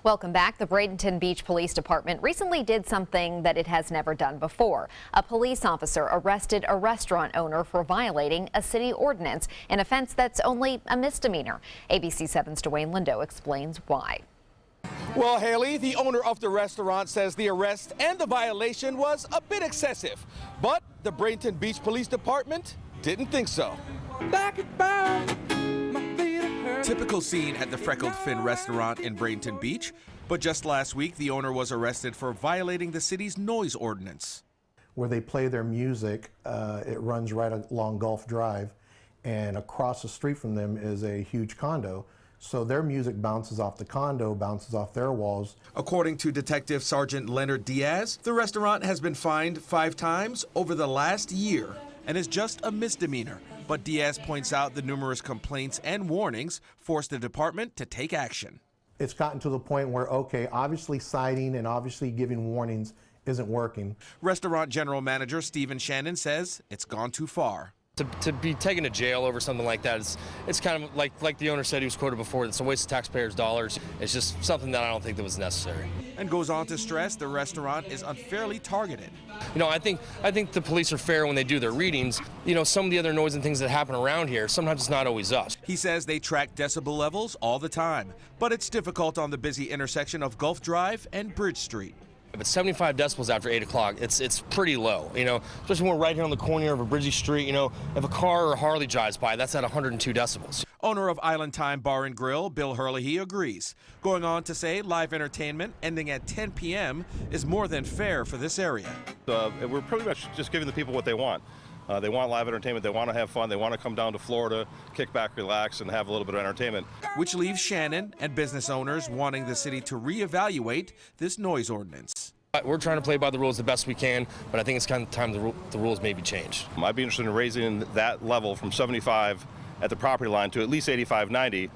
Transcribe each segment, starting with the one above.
Welcome back. The Bradenton Beach Police Department recently did something that it has never done before. A police officer arrested a restaurant owner for violating a city ordinance, an offense that's only a misdemeanor. ABC 7's Dwayne Lindo explains why. Well, Haley, the owner of the restaurant says the arrest and the violation was a bit excessive, but the Bradenton Beach Police Department didn't think so. Typical scene at the Freckled Fin restaurant in Bradenton Beach, but just last week the owner was arrested for violating the city's noise ordinance. Where they play their music, it runs right along Gulf Drive, and across the street from them is a huge condo. So their music bounces off the condo, bounces off their walls. According to Detective Sergeant Leonard Diaz, the restaurant has been fined 5 times over the last year and is just a misdemeanor. But Diaz points out the numerous complaints and warnings forced the department to take action. It's gotten to the point where, okay, obviously citing and obviously giving warnings isn't working. Restaurant General Manager Stephen Shannon says it's gone too far. To be taken to jail over something like that, it's kind of like the owner said, he was quoted before, it's a waste of taxpayers' dollars. It's just something that I don't think that was necessary. And goes on to stress the restaurant is unfairly targeted. You know, I think the police are fair when they do their readings. You know, some of the other noise and things that happen around here, sometimes it's not always us. He says they track decibel levels all the time, but it's difficult on the busy intersection of Gulf Drive and Bridge Street. If it's 75 decibels after 8 o'clock, it's pretty low, you know, especially when we're right here on the corner of a busy street. You know, if a car or a Harley drives by, that's at 102 decibels. Owner of Island Time Bar and Grill, Bill Hurley, agrees, going on to say live entertainment ending at 10 p.m. is more than fair for this area. We're pretty much just giving the people what they want. They want live entertainment, they want to have fun, they want to come down to Florida, kick back, relax, and have a little bit of entertainment. Which leaves Shannon and business owners wanting the city to reevaluate this noise ordinance. We're trying to play by the rules the best we can, but I think it's kind of time the rules maybe change. I'd be interested in raising that level from 75 at the property line to at least 85, 90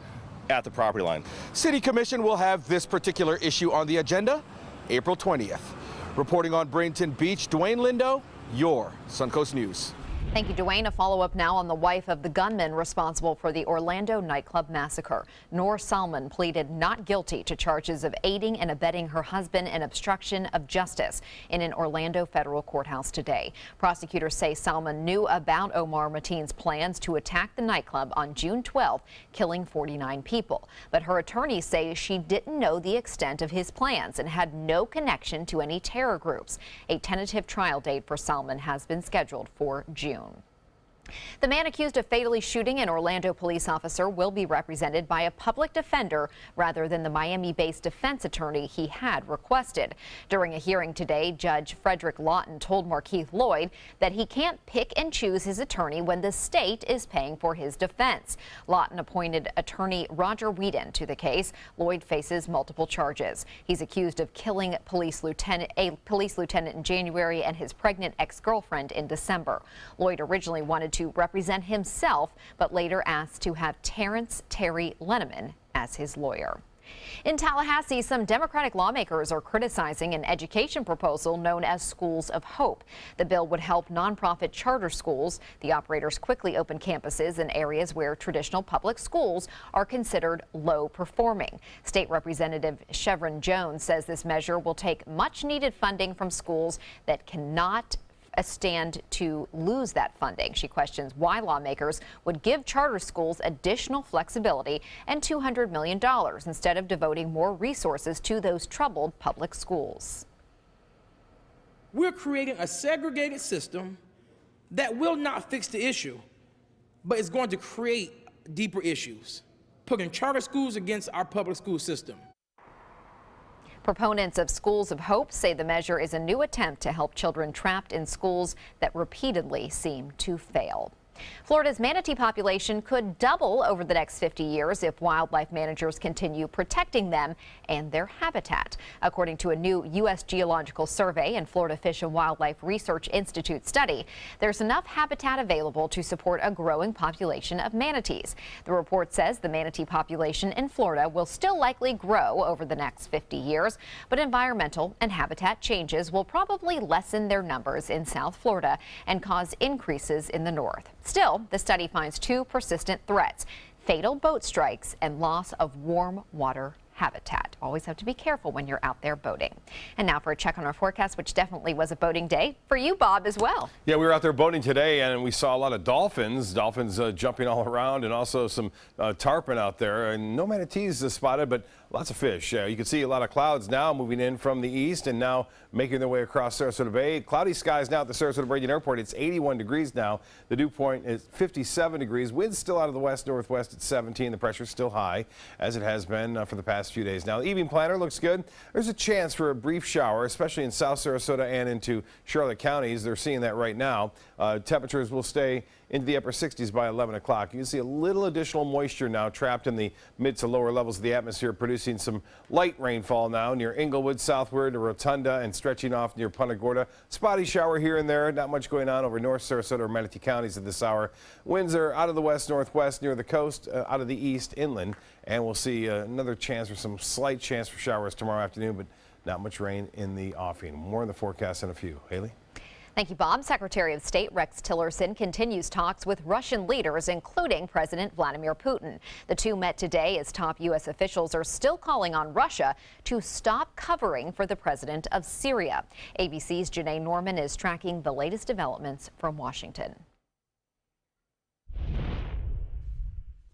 at the property line. City Commission will have this particular issue on the agenda April 20th. Reporting on Bradenton Beach, Dwayne Lindo, your Suncoast News. Thank you, Dwayne. A follow-up now on the wife of the gunman responsible for the Orlando nightclub massacre. Noor Salman pleaded not guilty to charges of aiding and abetting her husband in obstruction of justice in an Orlando federal courthouse today. Prosecutors say Salman knew about Omar Mateen's plans to attack the nightclub on June 12th, killing 49 people. But her attorneys say she didn't know the extent of his plans and had no connection to any terror groups. A tentative trial date for Salman has been scheduled for June. The man accused of fatally shooting an Orlando police officer will be represented by a public defender rather than the Miami-based defense attorney he had requested. During a hearing today, Judge Frederick Lawton told Markeith Lloyd that he can't pick and choose his attorney when the state is paying for his defense. Lawton appointed attorney Roger Whedon to the case. Lloyd faces multiple charges. He's accused of killing a police lieutenant in January and his pregnant ex-girlfriend in December. Lloyd originally wanted to represent himself, but later asked to have Terry Lenneman as his lawyer. In Tallahassee, some Democratic lawmakers are criticizing an education proposal known as Schools of Hope. The bill would help nonprofit charter schools. The operators quickly open campuses in areas where traditional public schools are considered low performing. State Representative Chevron Jones says this measure will take much needed funding from schools that cannot stand to lose that funding. She questions why lawmakers would give charter schools additional flexibility and $200 million instead of devoting more resources to those troubled public schools. We're creating a segregated system that will not fix the issue, but it's going to create deeper issues, putting charter schools against our public school system. Proponents of Schools of Hope say the measure is a new attempt to help children trapped in schools that repeatedly seem to fail. Florida's manatee population could double over the next 50 years if wildlife managers continue protecting them and their habitat. According to a new U.S. Geological Survey and Florida Fish and Wildlife Research Institute study, there's enough habitat available to support a growing population of manatees. The report says the manatee population in Florida will still likely grow over the next 50 years, but environmental and habitat changes will probably lessen their numbers in South Florida and cause increases in the north. Still, the study finds 2 persistent threats: fatal boat strikes and loss of warm water habitat. Always always have to be careful when you're out there boating. And now for a check on our forecast, which definitely was a boating day for you, Bob, as well. Yeah, we were out there boating today, and we saw a lot of dolphins jumping all around, and also some tarpon out there. And no manatees spotted, but lots of fish. You can see a lot of clouds now moving in from the east and now making their way across Sarasota Bay. Cloudy skies now at the Sarasota Bay Airport. It's 81 degrees now. The dew point is 57 degrees. Wind's still out of the west-northwest at 17. The pressure's still high, as it has been for the past few days. Now, the evening planner looks good. There's a chance for a brief shower, especially in South Sarasota and into Charlotte counties. They're seeing that right now. Temperatures will stay into the upper 60s by 11 o'clock. You can see a little additional moisture now trapped in the mid to lower levels of the atmosphere, producing some light rainfall now near Inglewood, southward to Rotunda, and stretching off near Punta Gorda. Spotty shower here and there. Not much going on over North Sarasota or Manatee counties at this hour. Winds are out of the west-northwest near the coast, out of the east inland, and we'll see another chance for some slight chance for showers tomorrow afternoon, but not much rain in the offing. More in the forecast in a few. Haley? Thank you, Bob. Secretary of State Rex Tillerson continues talks with Russian leaders, including President Vladimir Putin. The two met today as top U.S. officials are still calling on Russia to stop covering for the president of Syria. ABC's Janae Norman is tracking the latest developments from Washington.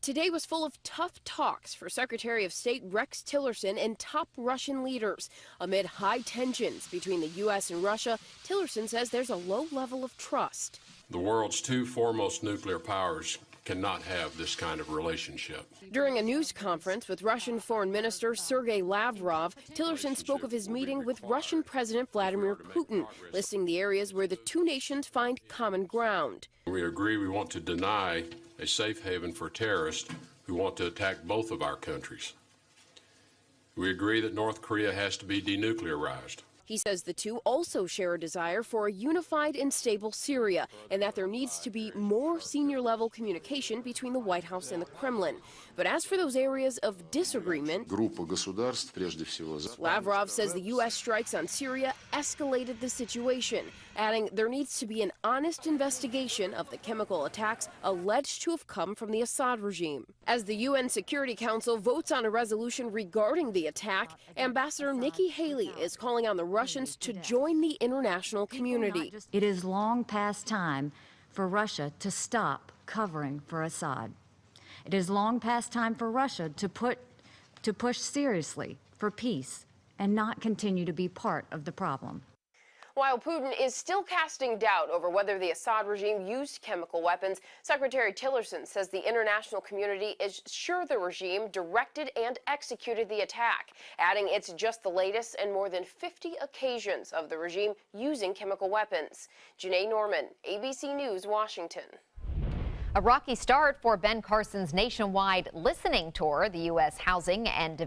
Today was full of tough talks for Secretary of State Rex Tillerson and top Russian leaders. Amid high tensions between the U.S. and Russia, Tillerson says there's a low level of trust. The world's two foremost nuclear powers cannot have this kind of relationship. During a news conference with Russian Foreign Minister Sergei Lavrov, Tillerson spoke of his meeting with Russian President Vladimir Putin, listing the areas where the two nations find common ground. We agree we want to deny a safe haven for terrorists who want to attack both of our countries. We agree that North Korea has to be denuclearized. He says the two also share a desire for a unified and stable Syria, and that there needs to be more senior-level communication between the White House and the Kremlin. But as for those areas of disagreement, Lavrov says the U.S. strikes on Syria escalated the situation, adding there needs to be an honest investigation of the chemical attacks alleged to have come from the Assad regime. As the UN Security Council votes on a resolution regarding the attack, Ambassador Nikki Haley is calling on the Russians to join the international community. It is long past time for Russia to stop covering for Assad. It is long past time for Russia to push seriously for peace and not continue to be part of the problem. While Putin is still casting doubt over whether the Assad regime used chemical weapons, Secretary Tillerson says the international community is sure the regime directed and executed the attack, adding it's just the latest in more than 50 occasions of the regime using chemical weapons. Janae Norman, ABC News, Washington. A rocky start for Ben Carson's nationwide listening tour. The U.S. Housing and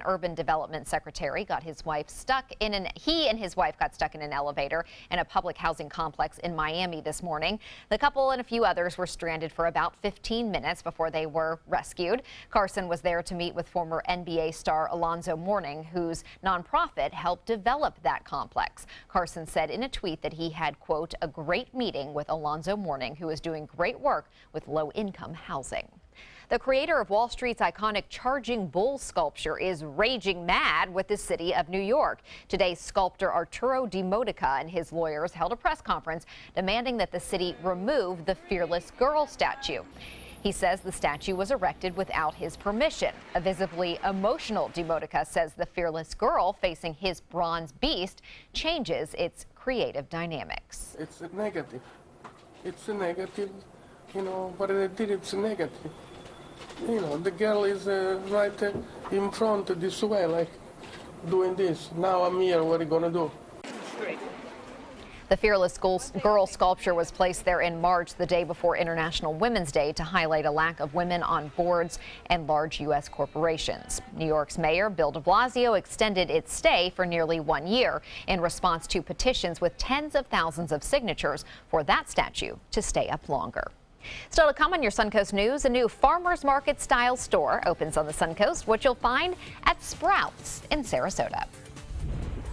Urban Development Secretary got his wife stuck in he and his wife got stuck in an elevator in a public housing complex in Miami this morning. The couple and a few others were stranded for about 15 minutes before they were rescued. Carson was there to meet with former NBA star Alonzo Mourning, whose nonprofit helped develop that complex. Carson said in a tweet that he had, quote, a great meeting with Alonzo Mourning, who is doing great work with low-income housing. The creator of Wall Street's iconic Charging Bull sculpture is raging mad with the city of New York. Today, sculptor Arturo Di Modica and his lawyers held a press conference demanding that the city remove the Fearless Girl statue. He says the statue was erected without his permission. A visibly emotional Di Modica says the Fearless Girl facing his bronze beast changes its creative dynamics. It's a negative. It's a negative, what they did, it's a negative. The girl is right in front this way, like doing this. Now I'm here, what are you gonna do? The Fearless Girl sculpture was placed there in March, the day before International Women's Day, to highlight a lack of women on boards and large U.S. corporations. New York's Mayor Bill de Blasio extended its stay for nearly 1 year in response to petitions with tens of thousands of signatures for that statue to stay up longer. Still to come on your Suncoast News, a new farmers market style store opens on the Suncoast, which you'll find at Sprouts in Sarasota.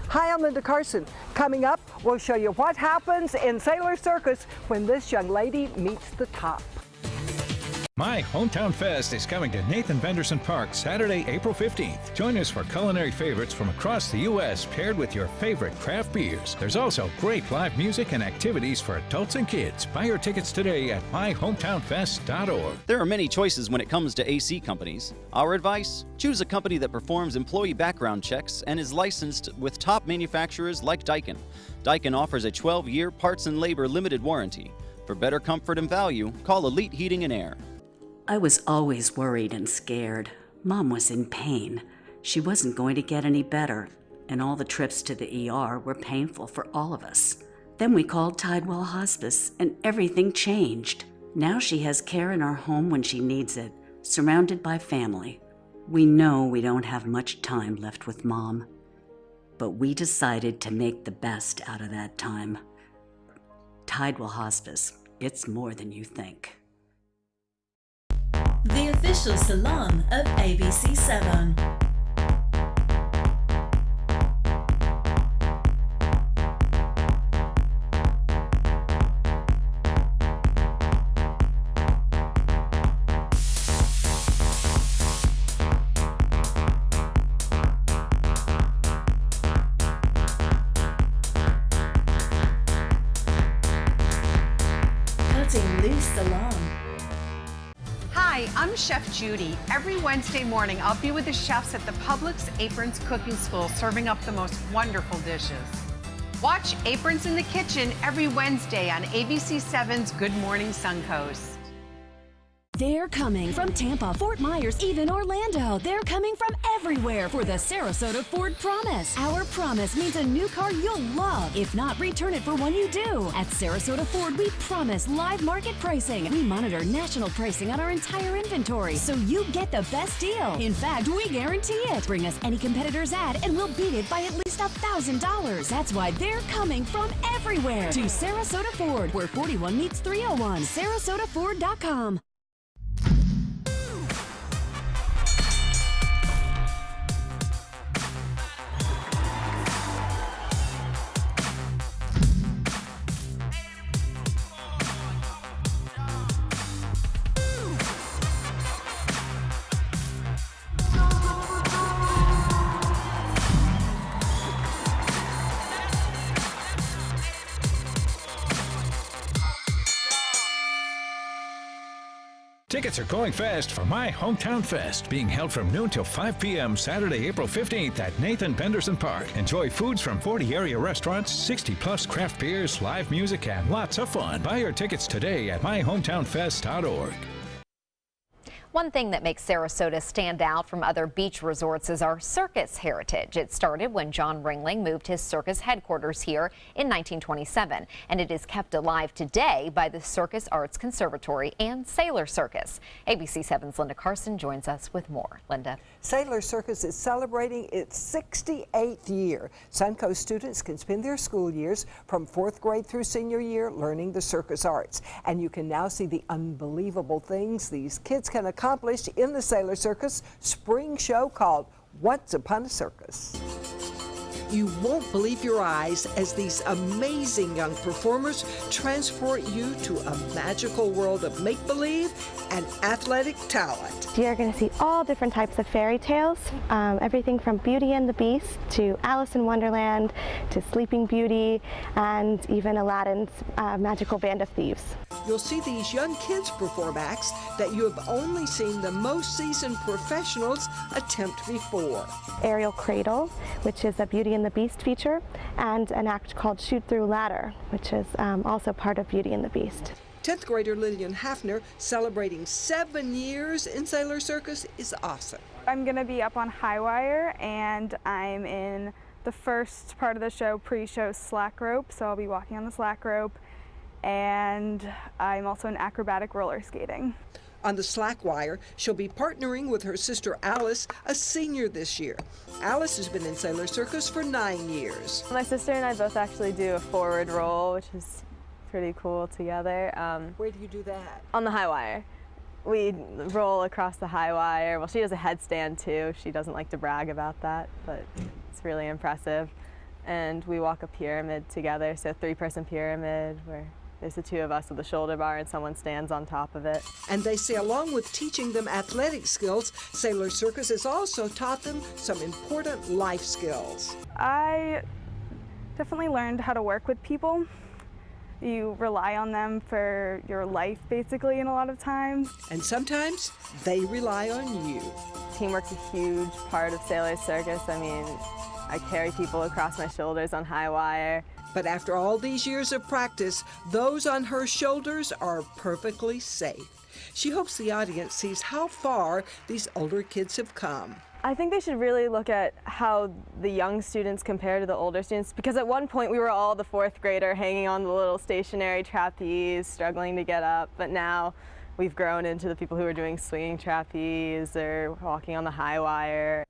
Hi, I'm Linda Carson. Coming up, we'll show you what happens in Sailor Circus when this young lady meets the top. My Hometown Fest is coming to Nathan Benderson Park Saturday, April 15th. Join us for culinary favorites from across the U.S. paired with your favorite craft beers. There's also great live music and activities for adults and kids. Buy your tickets today at myhometownfest.org. There are many choices when it comes to AC companies. Our advice? Choose a company that performs employee background checks and is licensed with top manufacturers like Daikin. Daikin offers a 12-year parts and labor limited warranty. For better comfort and value, call Elite Heating and Air. I was always worried and scared. Mom was in pain. She wasn't going to get any better, and all the trips to the ER were painful for all of us. Then we called Tidewell Hospice, and everything changed. Now she has care in our home when she needs it, surrounded by family. We know we don't have much time left with Mom, but we decided to make the best out of that time. Tidewell Hospice, it's more than you think. The official salon of ABC7. Cutting Loose Salon. Hi, I'm Chef Judy. Every Wednesday morning, I'll be with the chefs at the Publix Aprons Cooking School, serving up the most wonderful dishes. Watch Aprons in the Kitchen every Wednesday on ABC7's Good Morning Suncoast. They're coming from Tampa, Fort Myers, even Orlando. They're coming from everywhere for the Sarasota Ford Promise. Our promise means a new car you'll love. If not, return it for one you do. At Sarasota Ford, we promise live market pricing. We monitor national pricing on our entire inventory, so you get the best deal. In fact, we guarantee it. Bring us any competitor's ad, and we'll beat it by at least $1,000. That's why they're coming from everywhere to Sarasota Ford, where 41 meets 301. SarasotaFord.com. Tickets are going fast for My Hometown Fest, being held from noon till 5 p.m. Saturday, April 15th at Nathan Benderson Park. Enjoy foods from 40 area restaurants, 60-plus craft beers, live music, and lots of fun. Buy your tickets today at myhometownfest.org. One thing that makes Sarasota stand out from other beach resorts is our circus heritage. It started when John Ringling moved his circus headquarters here in 1927, and it is kept alive today by the Circus Arts Conservatory and Sailor Circus. ABC7's Linda Carson joins us with more. Linda. Sailor Circus is celebrating its 68th year. Suncoast students can spend their school years from 4th grade through senior year learning the circus arts. And you can now see the unbelievable things these kids can accomplish in the Sailor Circus spring show called Once Upon a Circus. You won't believe your eyes as these amazing young performers transport you to a magical world of make-believe and athletic talent. You're going to see all different types of fairy tales, everything from Beauty and the Beast to Alice in Wonderland to Sleeping Beauty and even Aladdin's Magical Band of Thieves. You'll see these young kids perform acts that you have only seen the most seasoned professionals attempt before. Aerial Cradle, which is a Beauty and the Beast feature, and an act called Shoot Through Ladder, which is also part of Beauty and the Beast. 10th grader Lillian Hafner, celebrating 7 years in Sailor Circus, is awesome. I'm going to be up on high wire, and I'm in the first part of the show, pre-show slack rope, so I'll be walking on the slack rope, and I'm also in acrobatic roller skating. On the slack wire, she'll be partnering with her sister Alice, a senior this year. Alice has been in Sailor Circus for 9 years. My sister and I both actually do a forward roll, which is pretty cool together. Where do you do that? On the high wire. We roll across the high wire. Well, she has a headstand too. She doesn't like to brag about that, but it's really impressive. And we walk a pyramid together, so 3-person pyramid where There's the two of us with the shoulder bar and someone stands on top of it. And they say along with teaching them athletic skills, Sailor Circus has also taught them some important life skills. I definitely learned how to work with people. You rely on them for your life, basically, in a lot of times. And sometimes they rely on you. Teamwork's a huge part of Sailor Circus. I mean, I carry people across my shoulders on high wire. But after all these years of practice, those on her shoulders are perfectly safe. She hopes the audience sees how far these older kids have come. I think they should really look at how the young students compare to the older students, because at one point we were all the 4th grader hanging on the little stationary trapeze, struggling to get up, but now we've grown into the people who are doing swinging trapeze or walking on the high wire.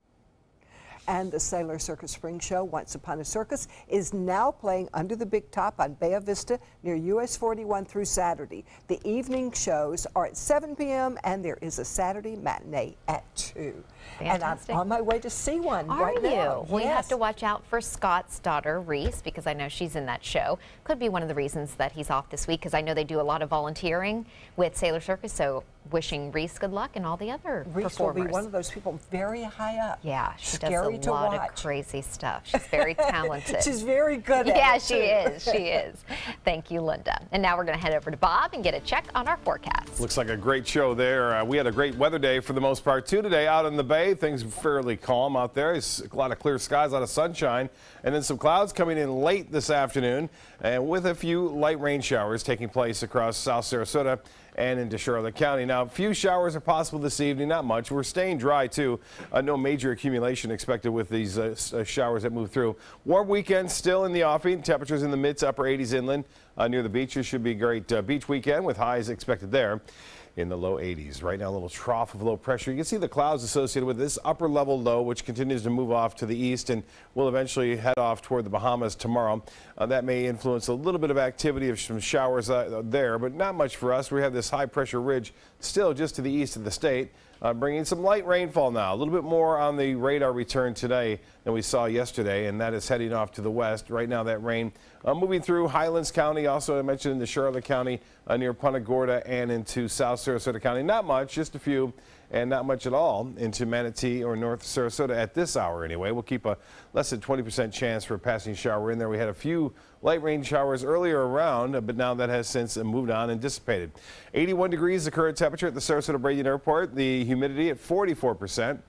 And the Sailor Circus Spring Show, Once Upon a Circus, is now playing under the big top on Bay Vista near US 41 through Saturday. The evening shows are at 7 p.m. and there is a Saturday matinee at 2. Fantastic. And I'm on my way to see one right now. Well, you Yes. have to watch out for Scott's daughter, Reese, because I know she's in that show. Could be one of the reasons that he's off this week, because I know they do a lot of volunteering with Sailor Circus, so wishing Reese good luck and all the other Reese performers. will be one of those people very high up. Yeah, she Scary does to a lot watch. of crazy stuff. She's very talented. She's very good at Yeah, it, she too. is. She is. Thank you, Linda. And now we're going to head over to Bob and get a check on our forecast. Looks like a great show there. We had a great weather day for the most part, too, today out in the bay. Things fairly calm out there. It's a lot of clear skies, a lot of sunshine, and then some clouds coming in late this afternoon, and with a few light rain showers taking place across South Sarasota and into Charlotte County. Now, a few showers are possible this evening, not much. We're staying dry, too. No major accumulation expected with these showers that move through. Warm weekend still in the offing. Temperatures in the mid to upper 80s inland. Near the beaches should be a great beach weekend with highs expected there in the low 80s. Right now, a little trough of low pressure. You can see the clouds associated with this upper level low, which continues to move off to the east and will eventually head off toward the Bahamas tomorrow. That may influence a little bit of activity of some showers there, but not much for us. We have this high pressure ridge still just to the east of the state. Bringing some light rainfall now. A little bit more on the radar return today than we saw yesterday, and that is heading off to the west. Right now, that rain moving through Highlands County, also I mentioned into Charlotte County, near Punta Gorda, and into South Sarasota County. Not much, just a few, and not much at all into Manatee or North Sarasota at this hour anyway. We'll keep a less than 20% chance for a passing shower in there. We had a few light rain showers earlier around, but now that has since moved on and dissipated. 81 degrees the current temperature at the Sarasota-Braden Airport. The humidity at 44%.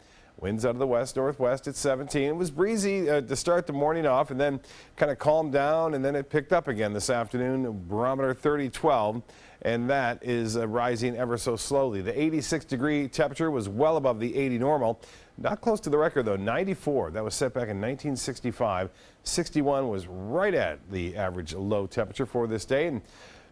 Winds out of the west-northwest at 17. It was breezy to start the morning off and then kind of calmed down, and then it picked up again this afternoon. Barometer 30-12, and that is rising ever so slowly. The 86-degree temperature was well above the 80 normal. Not close to the record, though. 94. That was set back in 1965. 61 was right at the average low temperature for this day. And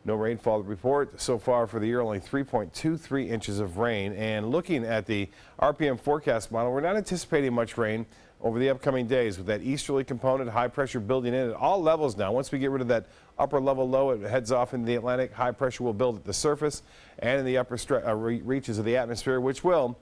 no rainfall report so far for the year, only 3.23 inches of rain. And looking at the RPM forecast model, we're not anticipating much rain over the upcoming days with that easterly component, high pressure building in at all levels now. Once we get rid of that upper level low, it heads off into the Atlantic. High pressure will build at the surface and in the upper reaches of the atmosphere, which will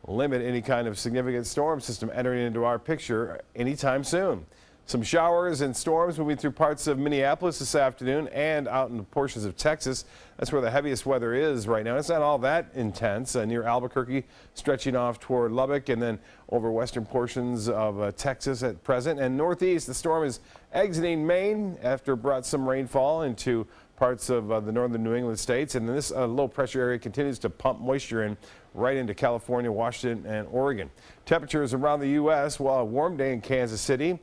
limit any kind of significant storm system entering into our picture anytime soon. Some showers and storms moving through parts of Minneapolis this afternoon and out in portions of Texas. That's where the heaviest weather is right now. It's not all that intense near Albuquerque, stretching off toward Lubbock and then over western portions of Texas at present. And northeast, the storm is exiting Maine after it brought some rainfall into parts of the northern New England states. And this low pressure area continues to pump moisture in right into California, Washington, and Oregon. Temperatures around the U.S., well, a warm day in Kansas City.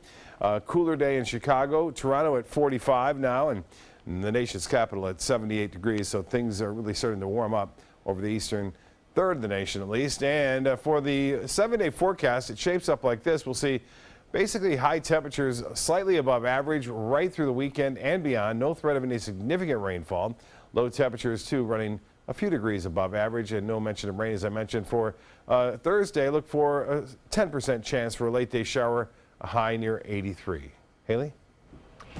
Cooler day in Chicago, Toronto at 45 now, and the nation's capital at 78 degrees. So things are really starting to warm up over the eastern third of the nation at least. And for the 7-day forecast, it shapes up like this. We'll see basically high temperatures slightly above average right through the weekend and beyond. No threat of any significant rainfall. Low temperatures too running a few degrees above average and no mention of rain as I mentioned. For Thursday, look for a 10% chance for a late day shower. A high near 83. Haley?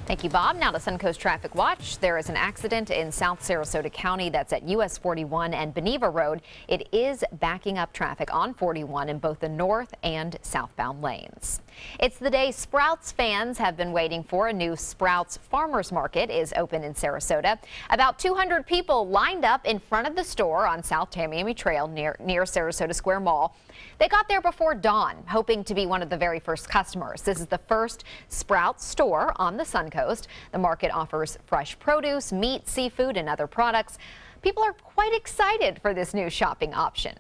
Thank you, Bob. Now to Suncoast Traffic Watch. There is an accident in South Sarasota County that's at US 41 and Beneva Road. It is backing up traffic on 41 in both the north and southbound lanes. It's the day Sprouts fans have been waiting for. A new Sprouts Farmers Market is open in Sarasota. About 200 people lined up in front of the store on South Tamiami Trail near Sarasota Square Mall. They got there before dawn, hoping to be one of the very first customers. This is the first Sprouts store on the Suncoast. The market offers fresh produce, meat, seafood, and other products. People are quite excited for this new shopping option.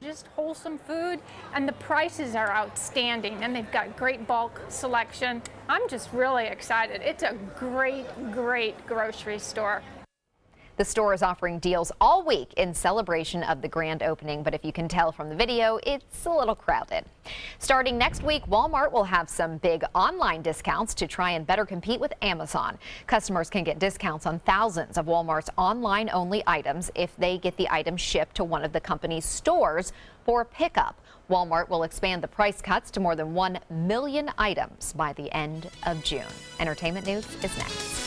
Just wholesome food, and the prices are outstanding, and they've got great bulk selection. I'm just really excited. It's a great grocery store. The store is offering deals all week in celebration of the grand opening, but if you can tell from the video, it's a little crowded. Starting next week, Walmart will have some big online discounts to try and better compete with Amazon. Customers can get discounts on thousands of Walmart's online-only items if they get the item shipped to one of the company's stores for pickup. Walmart will expand the price cuts to more than 1 million items by the end of June. Entertainment news is next.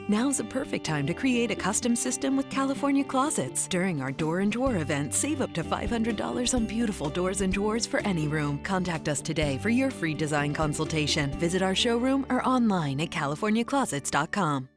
Now's the perfect time to create a custom system with California Closets. During our Door and Drawer event, save up to $500 on beautiful doors and drawers for any room. Contact us today for your free design consultation. Visit our showroom or online at CaliforniaClosets.com.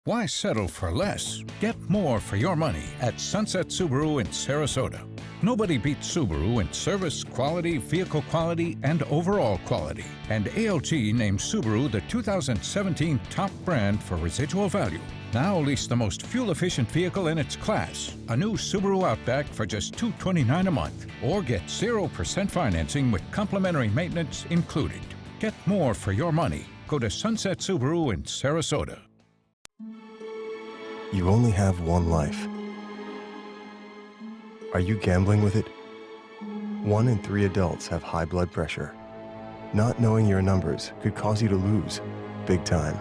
Why settle for less? Get more for your money at Sunset Subaru in Sarasota. Nobody beats Subaru in service, quality, vehicle quality, and overall quality. And ALT named Subaru the 2017 top brand for residual value. Now lease the most fuel-efficient vehicle in its class, a new Subaru Outback for just $229 a month. Or get 0% financing with complimentary maintenance included. Get more for your money. Go to Sunset Subaru in Sarasota. You only have one life. Are you gambling with it? 1 in 3 adults have high blood pressure. Not knowing your numbers could cause you to lose, big time.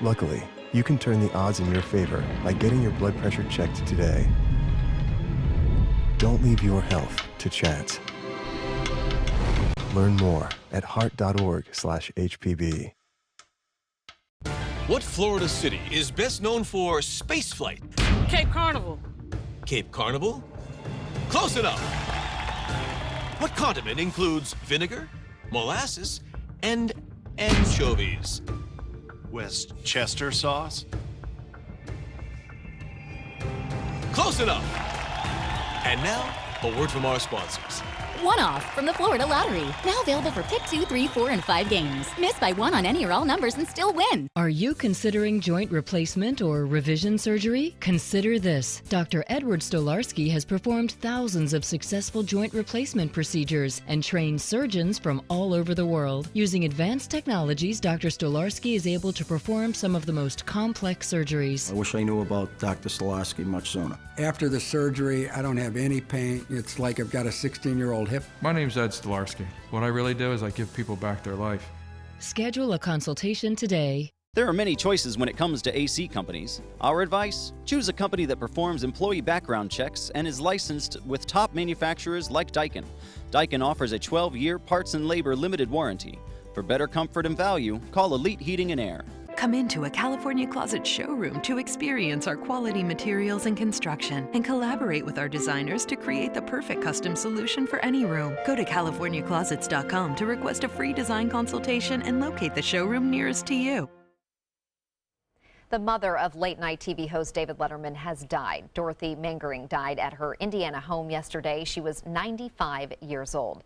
Luckily, you can turn the odds in your favor by getting your blood pressure checked today. Don't leave your health to chance. Learn more at heart.org/HPB. What Florida city is best known for spaceflight? Cape Carnival. Cape Carnival? Close enough! What condiment includes vinegar, molasses, and anchovies? Westchester sauce? Close enough! And now, a word from our sponsors. One-off from the Florida Lottery. Now available for pick 2, 3, 4, and 5 games. Miss by 1 on any or all numbers and still win. Are you considering joint replacement or revision surgery? Consider this. Dr. Edward Stolarski has performed thousands of successful joint replacement procedures and trained surgeons from all over the world. Using advanced technologies, Dr. Stolarski is able to perform some of the most complex surgeries. I wish I knew about Dr. Stolarski much sooner. After the surgery, I don't have any pain. It's like I've got a 16-year-old hip. My name's Ed Stolarski. What I really do is I give people back their life. Schedule a consultation today. There are many choices when it comes to AC companies. Our advice? Choose a company that performs employee background checks and is licensed with top manufacturers like Daikin. Daikin offers a 12-year parts and labor limited warranty. For better comfort and value, call Elite Heating and Air. Come into a California Closet showroom to experience our quality materials and construction and collaborate with our designers to create the perfect custom solution for any room. Go to CaliforniaClosets.com to request a free design consultation and locate the showroom nearest to you. The mother of late-night TV host David Letterman has died. Dorothy Mengering died at her Indiana home yesterday. She was 95 years old.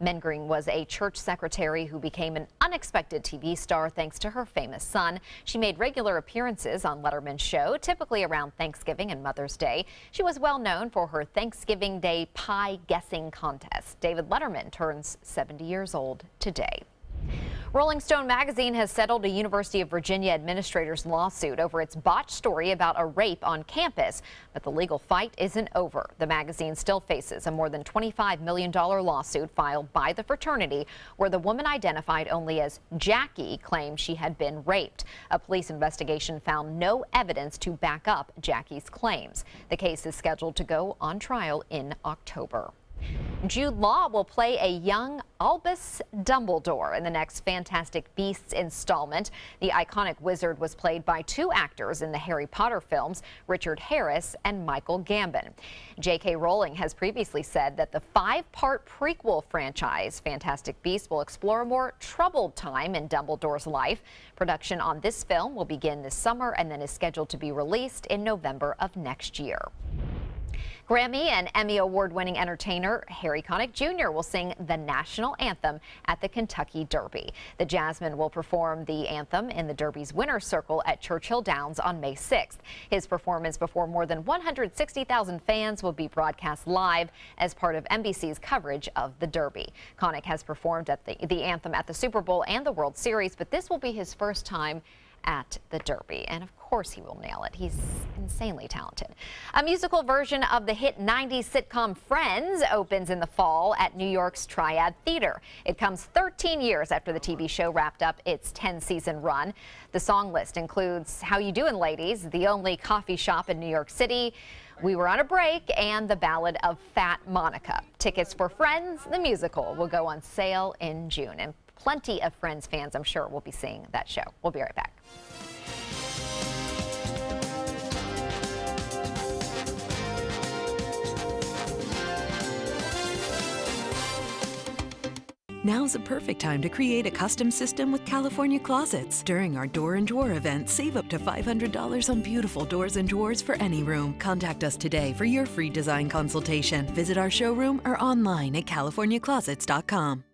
Mengering was a church secretary who became an unexpected TV star thanks to her famous son. She made regular appearances on Letterman's show, typically around Thanksgiving and Mother's Day. She was well known for her Thanksgiving Day pie guessing contest. David Letterman turns 70 years old today. Rolling Stone magazine has settled a University of Virginia administrator's lawsuit over its botched story about a rape on campus. But the legal fight isn't over. The magazine still faces a more than $25 million lawsuit filed by the fraternity, where the woman identified only as Jackie claims she had been raped. A police investigation found no evidence to back up Jackie's claims. The case is scheduled to go on trial in October. Jude Law will play a young Albus Dumbledore in the next Fantastic Beasts installment. The iconic wizard was played by two actors in the Harry Potter films, Richard Harris and Michael Gambon. J.K. Rowling has previously said that the 5-part prequel franchise, Fantastic Beasts, will explore a more troubled time in Dumbledore's life. Production on this film will begin this summer and then is scheduled to be released in November of next year. Grammy and Emmy Award-winning entertainer Harry Connick Jr. will sing the national anthem at the Kentucky Derby. The Jazzman will perform the anthem in the Derby's winner's circle at Churchill Downs on May 6th. His performance before more than 160,000 fans will be broadcast live as part of NBC's coverage of the Derby. Connick has performed at the anthem at the Super Bowl and the World Series, but this will be his first time at the Derby, and of course he will nail it. He's insanely talented. A musical version of the hit 90s sitcom Friends opens in the fall at New York's Triad Theater. It comes 13 years after the TV show wrapped up its 10-season run. The song list includes How You Doin' Ladies, The Only Coffee Shop in New York City, We Were on a Break, and the ballad of Fat Monica. Tickets for Friends, the musical, will go on sale in June, and plenty of Friends fans, I'm sure, will be seeing that show. We'll be right back. Now's the perfect time to create a custom system with California Closets. During our Door and Drawer event, save up to $500 on beautiful doors and drawers for any room. Contact us today for your free design consultation. Visit our showroom or online at californiaclosets.com.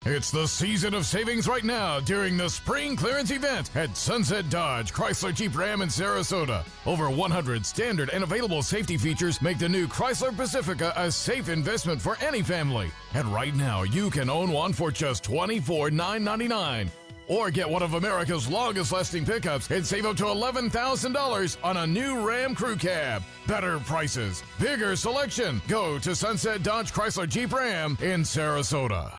It's the season of savings right now during the spring clearance event at Sunset Dodge, Chrysler Jeep Ram in Sarasota. Over 100 standard and available safety features make the new Chrysler Pacifica a safe investment for any family. And right now, you can own one for just $24,999. Or get one of America's longest-lasting pickups and save up to $11,000 on a new Ram Crew Cab. Better prices, bigger selection. Go to Sunset Dodge Chrysler Jeep Ram in Sarasota.